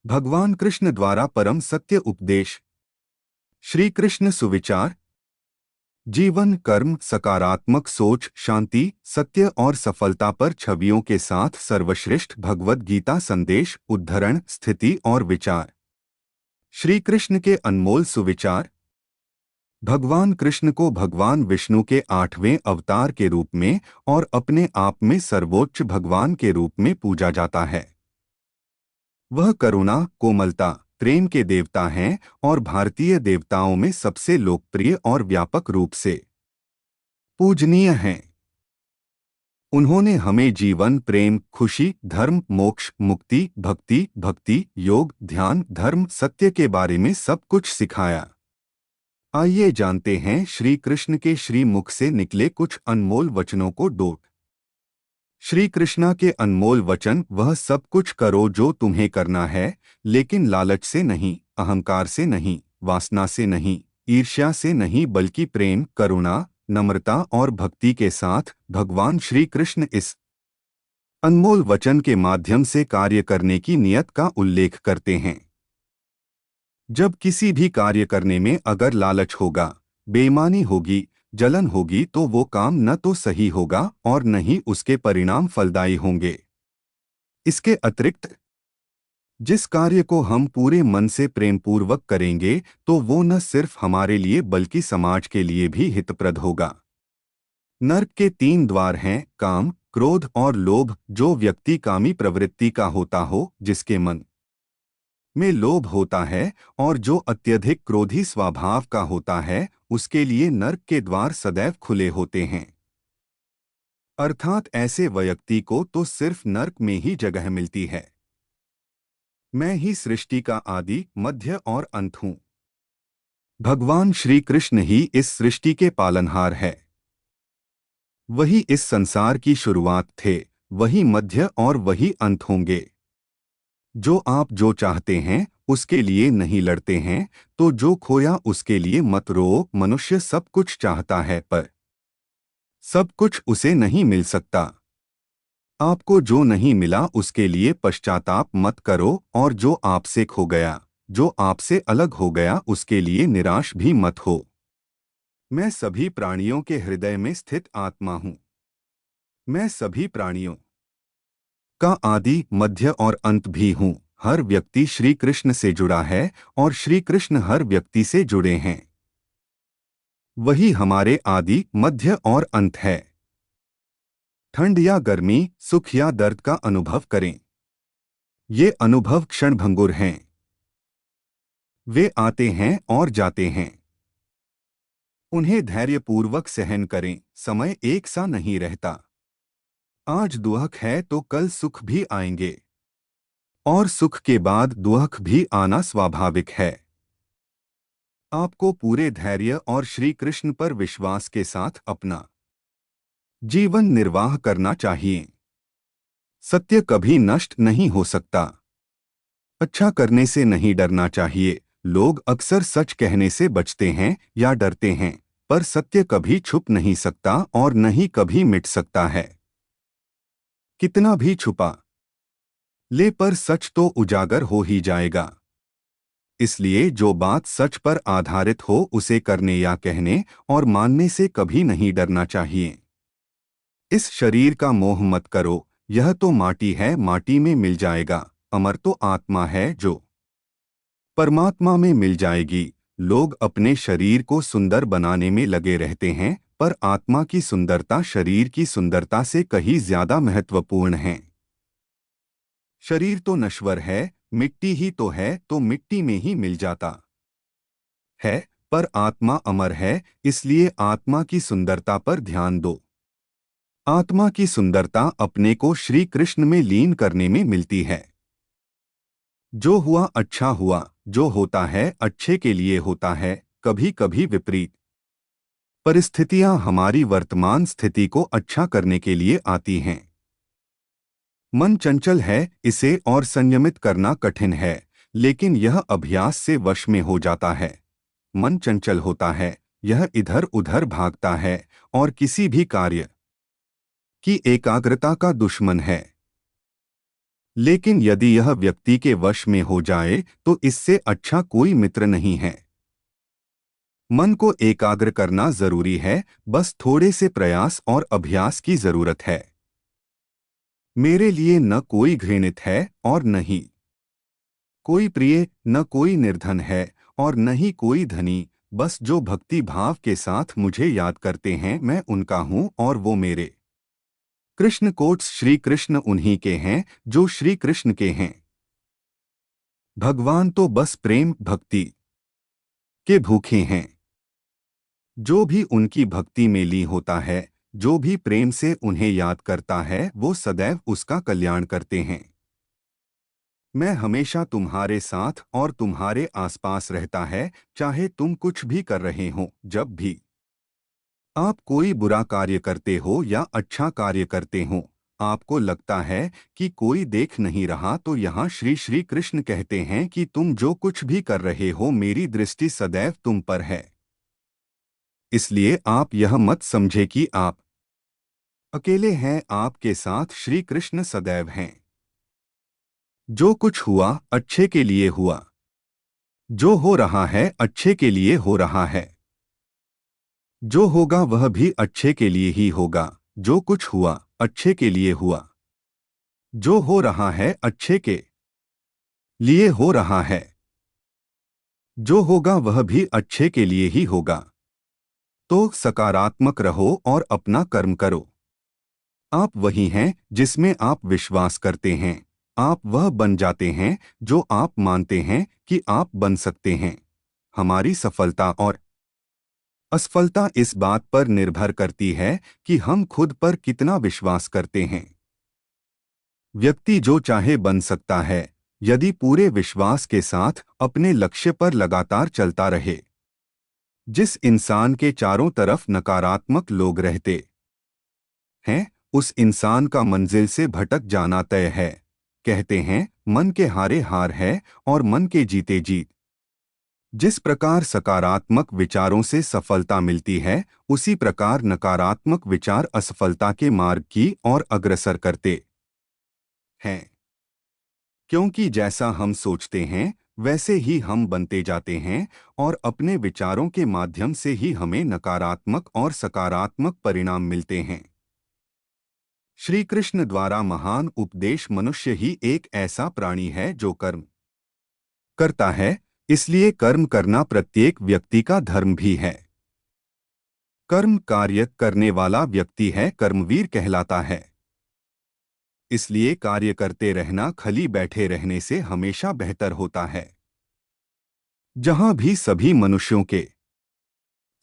भगवान कृष्ण द्वारा परम सत्य उपदेश। श्री कृष्ण सुविचार। जीवन, कर्म, सकारात्मक सोच, शांति, सत्य और सफलता पर छवियों के साथ सर्वश्रेष्ठ भगवद गीता संदेश, उद्धरण, स्थिति और विचार। श्री कृष्ण के अनमोल सुविचार। भगवान कृष्ण को भगवान विष्णु के 8वें अवतार के रूप में और अपने आप में सर्वोच्च भगवान के रूप में पूजा जाता है। वह करुणा, कोमलता, प्रेम के देवता हैं और भारतीय देवताओं में सबसे लोकप्रिय और व्यापक रूप से पूजनीय हैं। उन्होंने हमें जीवन, प्रेम, खुशी, धर्म, मोक्ष, मुक्ति, भक्ति, योग, ध्यान, धर्म, सत्य के बारे में सब कुछ सिखाया। आइए जानते हैं श्री कृष्ण के श्री मुख से निकले कुछ अनमोल वचनों को। डोट। श्री कृष्णा के अनमोल वचन। वह सब कुछ करो जो तुम्हें करना है, लेकिन लालच से नहीं, अहंकार से नहीं, वासना से नहीं, ईर्ष्या से नहीं, बल्कि प्रेम, करुणा, नम्रता और भक्ति के साथ। भगवान श्री कृष्ण इस अनमोल वचन के माध्यम से कार्य करने की नियत का उल्लेख करते हैं। जब किसी भी कार्य करने में अगर लालच होगा, बेईमानी होगी, जलन होगी, तो वो काम न तो सही होगा और न ही उसके परिणाम फलदायी होंगे। इसके अतिरिक्त जिस कार्य को हम पूरे मन से प्रेमपूर्वक करेंगे, तो वो न सिर्फ हमारे लिए बल्कि समाज के लिए भी हितप्रद होगा। नर्क के 3 द्वार हैं: काम, क्रोध और लोभ। जो व्यक्ति कामी प्रवृत्ति का होता हो, जिसके मन में लोभ होता है और जो अत्यधिक क्रोधी स्वभाव का होता है, उसके लिए नर्क के द्वार सदैव खुले होते हैं। अर्थात ऐसे व्यक्ति को तो सिर्फ नर्क में ही जगह मिलती है। मैं ही सृष्टि का आदि, मध्य और अंत हूँ। भगवान श्री कृष्ण ही इस सृष्टि के पालनहार है। वही इस संसार की शुरुआत थे, वही मध्य और वही अंत होंगे। जो आप जो चाहते हैं उसके लिए नहीं लड़ते हैं, तो जो खोया उसके लिए मत रो। मनुष्य सब कुछ चाहता है, पर सब कुछ उसे नहीं मिल सकता। आपको जो नहीं मिला उसके लिए पश्चाताप मत करो, और जो आपसे खो गया, जो आपसे अलग हो गया, उसके लिए निराश भी मत हो। मैं सभी प्राणियों के हृदय में स्थित आत्मा हूँ। मैं सभी प्राणियों का आदि, मध्य और अंत भी हूँ। हर व्यक्ति श्री कृष्ण से जुड़ा है और श्री कृष्ण हर व्यक्ति से जुड़े हैं। वही हमारे आदि, मध्य और अंत है। ठंड या गर्मी, सुख या दर्द का अनुभव करें। ये अनुभव क्षणभंगुर हैं। वे आते हैं और जाते हैं। उन्हें धैर्यपूर्वक सहन करें। समय एक सा नहीं रहता। आज दुख है तो कल सुख भी आएंगे, और सुख के बाद दुख भी आना स्वाभाविक है। आपको पूरे धैर्य और श्री कृष्ण पर विश्वास के साथ अपना जीवन निर्वाह करना चाहिए। सत्य कभी नष्ट नहीं हो सकता। अच्छा करने से नहीं डरना चाहिए। लोग अक्सर सच कहने से बचते हैं या डरते हैं, पर सत्य कभी छुप नहीं सकता और न ही कभी मिट सकता है। कितना भी छुपा ले, पर सच तो उजागर हो ही जाएगा। इसलिए जो बात सच पर आधारित हो उसे करने या कहने और मानने से कभी नहीं डरना चाहिए। इस शरीर का मोह मत करो, यह तो माटी है, माटी में मिल जाएगा। अमर तो आत्मा है जो परमात्मा में मिल जाएगी। लोग अपने शरीर को सुंदर बनाने में लगे रहते हैं, पर आत्मा की सुंदरता शरीर की सुंदरता से कहीं ज्यादा महत्वपूर्ण है। शरीर तो नश्वर है, मिट्टी ही तो है, तो मिट्टी में ही मिल जाता है, पर आत्मा अमर है। इसलिए आत्मा की सुंदरता पर ध्यान दो। आत्मा की सुंदरता अपने को श्री कृष्ण में लीन करने में मिलती है। जो हुआ अच्छा हुआ, जो होता है अच्छे के लिए होता है। कभी कभी विपरीत परिस्थितियां हमारी वर्तमान स्थिति को अच्छा करने के लिए आती हैं। मन चंचल है, इसे और संयमित करना कठिन है, लेकिन यह अभ्यास से वश में हो जाता है। मन चंचल होता है, यह इधर उधर भागता है और किसी भी कार्य की एकाग्रता का दुश्मन है। लेकिन यदि यह व्यक्ति के वश में हो जाए तो इससे अच्छा कोई मित्र नहीं है। मन को एकाग्र करना जरूरी है, बस थोड़े से प्रयास और अभ्यास की जरूरत है। मेरे लिए न कोई घृणित है और न ही कोई प्रिय, न कोई निर्धन है और न ही कोई धनी, बस जो भक्ति भाव के साथ मुझे याद करते हैं मैं उनका हूँ और वो मेरे। कृष्ण कोट्स श्री कृष्ण उन्हीं के हैं जो श्री कृष्ण के हैं। भगवान तो बस प्रेम भक्ति के भूखे हैं। जो भी उनकी भक्ति में लीन होता है, जो भी प्रेम से उन्हें याद करता है, वो सदैव उसका कल्याण करते हैं। मैं हमेशा तुम्हारे साथ और तुम्हारे आसपास रहता है, चाहे तुम कुछ भी कर रहे हो। जब भी आप कोई बुरा कार्य करते हो या अच्छा कार्य करते हो, आपको लगता है कि कोई देख नहीं रहा, तो यहाँ श्री श्री कृष्ण कहते हैं कि तुम जो कुछ भी कर रहे हो मेरी दृष्टि सदैव तुम पर है। इसलिए आप यह मत समझे कि आप अकेले हैं, आपके साथ श्री कृष्ण सदैव हैं। जो कुछ हुआ अच्छे के लिए हुआ, जो हो रहा है अच्छे के लिए हो रहा है, जो होगा वह भी अच्छे के लिए ही होगा। जो कुछ हुआ अच्छे के लिए हुआ, जो हो रहा है अच्छे के लिए हो रहा है, जो होगा वह भी अच्छे के लिए ही होगा। तो सकारात्मक रहो और अपना कर्म करो। आप वही हैं जिसमें आप विश्वास करते हैं। आप वह बन जाते हैं जो आप मानते हैं कि आप बन सकते हैं। हमारी सफलता और असफलता इस बात पर निर्भर करती है कि हम खुद पर कितना विश्वास करते हैं। व्यक्ति जो चाहे बन सकता है, यदि पूरे विश्वास के साथ अपने लक्ष्य पर लगातार चलता रहे। जिस इंसान के चारों तरफ नकारात्मक लोग रहते हैं, उस इंसान का मंजिल से भटक जाना तय है। कहते हैं मन के हारे हार है और मन के जीते जीत। जिस प्रकार सकारात्मक विचारों से सफलता मिलती है, उसी प्रकार नकारात्मक विचार असफलता के मार्ग की ओर अग्रसर करते हैं। क्योंकि जैसा हम सोचते हैं वैसे ही हम बनते जाते हैं और अपने विचारों के माध्यम से ही हमें नकारात्मक और सकारात्मक परिणाम मिलते हैं। श्री कृष्ण द्वारा महान उपदेश, मनुष्य ही एक ऐसा प्राणी है जो कर्म करता है, इसलिए कर्म करना प्रत्येक व्यक्ति का धर्म भी है। कर्म कार्य करने वाला व्यक्ति है कर्मवीर कहलाता है। इसलिए कार्य करते रहना खाली बैठे रहने से हमेशा बेहतर होता है। जहां भी सभी मनुष्यों के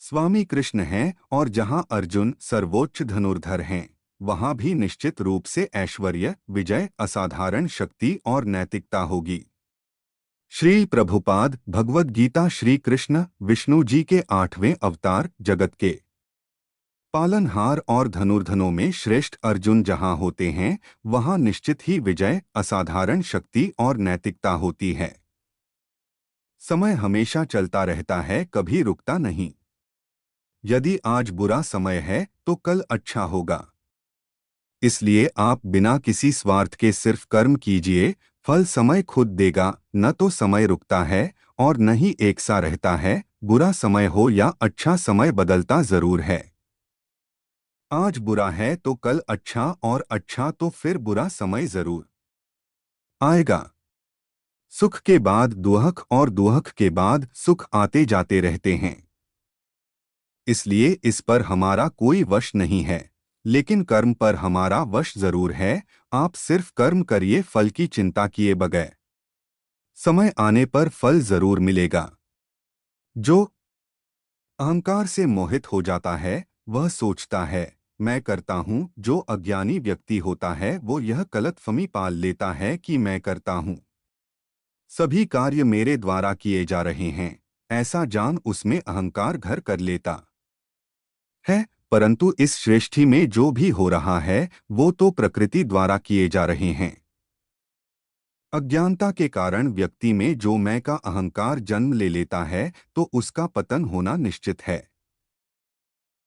स्वामी कृष्ण हैं और जहां अर्जुन सर्वोच्च धनुर्धर हैं, वहां भी निश्चित रूप से ऐश्वर्य, विजय, असाधारण शक्ति और नैतिकता होगी। श्री प्रभुपाद भगवद गीता। श्री कृष्ण विष्णु जी के 8वें अवतार, जगत के पालनहार और धनुर्धनों में श्रेष्ठ अर्जुन जहां होते हैं, वहां निश्चित ही विजय, असाधारण शक्ति और नैतिकता होती है। समय हमेशा चलता रहता है, कभी रुकता नहीं। यदि आज बुरा समय है तो कल अच्छा होगा। इसलिए आप बिना किसी स्वार्थ के सिर्फ कर्म कीजिए, फल समय खुद देगा। न तो समय रुकता है और न ही एक सा रहता है। बुरा समय हो या अच्छा समय बदलता जरूर है। आज बुरा है तो कल अच्छा, और अच्छा तो फिर बुरा समय जरूर आएगा। सुख के बाद दुख और दुख के बाद सुख आते जाते रहते हैं। इसलिए इस पर हमारा कोई वश नहीं है, लेकिन कर्म पर हमारा वश जरूर है। आप सिर्फ कर्म करिए, फल की चिंता किए बगैर। समय आने पर फल जरूर मिलेगा। जो अहंकार से मोहित हो जाता है वह सोचता है मैं करता हूँ। जो अज्ञानी व्यक्ति होता है वो यह गलतफहमी पाल लेता है कि मैं करता हूँ, सभी कार्य मेरे द्वारा किए जा रहे हैं, ऐसा जान उसमें अहंकार घर कर लेता है। परंतु इस सृष्टि में जो भी हो रहा है वो तो प्रकृति द्वारा किए जा रहे हैं। अज्ञानता के कारण व्यक्ति में जो मैं का अहंकार जन्म ले लेता है तो उसका पतन होना निश्चित है।